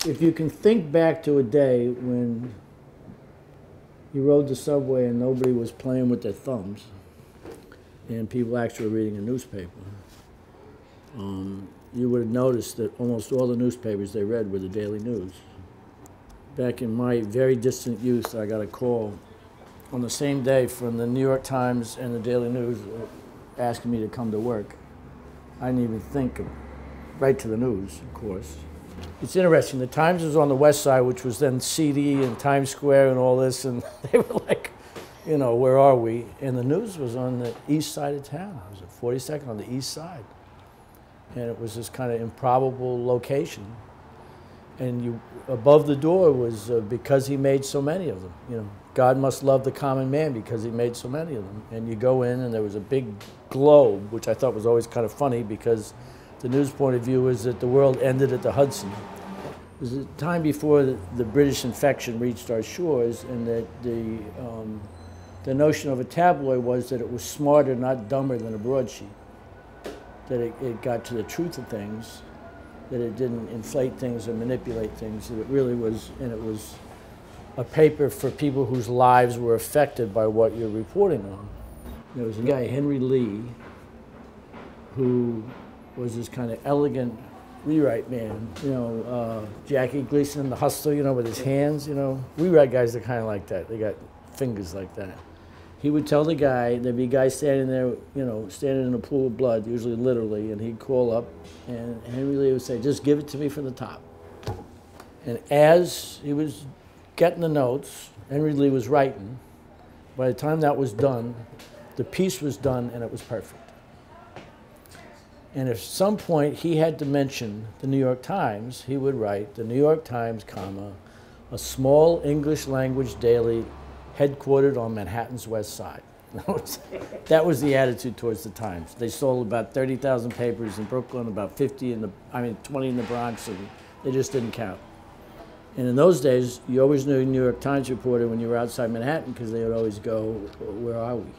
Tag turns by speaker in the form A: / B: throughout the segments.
A: If you can think back to a day when you rode the subway and nobody was playing with their thumbs and people actually were reading a newspaper, you would have noticed that almost all the newspapers they read were the Daily News. Back in my very distant youth, I got a call on the same day from the New York Times and the Daily News asking me to come to work. I didn't even think of right to the news, of course. It's interesting, the Times was on the west side, which was then CD and Times Square and all this, and they were like, you know, where are we? And the news was on the east side of town. It was at 42nd on the east side. And it was this kind of improbable location. And above the door was because he made so many of them. You know, God must love the common man because he made so many of them. And you go in and there was a big globe, which I thought was always kind of funny because the news point of view is that the world ended at the Hudson. It was a time before the British infection reached our shores, and that the notion of a tabloid was that it was smarter, not dumber than a broadsheet. That it got to the truth of things, that it didn't inflate things or manipulate things, that it really was, and it was a paper for people whose lives were affected by what you're reporting on. There was a guy, Henry Lee, who was this kind of elegant rewrite man, you know, Jackie Gleason, the hustler, you know, with his hands, you know. Rewrite guys are kind of like that. They got fingers like that. He would tell the guy, there'd be a guy standing there, you know, standing in a pool of blood, usually literally, and he'd call up, and Henry Lee would say, just give it to me from the top. And as he was getting the notes, Henry Lee was writing. By the time that was done, the piece was done and it was perfect. And if at some point he had to mention the New York Times, he would write, the New York Times, comma, a small English language daily headquartered on Manhattan's West Side. That was the attitude towards the Times. They sold about 30,000 papers in Brooklyn, about 20 in the Bronx, and they just didn't count. And in those days, you always knew a New York Times reporter when you were outside Manhattan because they would always go, where are we?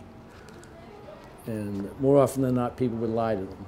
A: And more often than not, people would lie to them.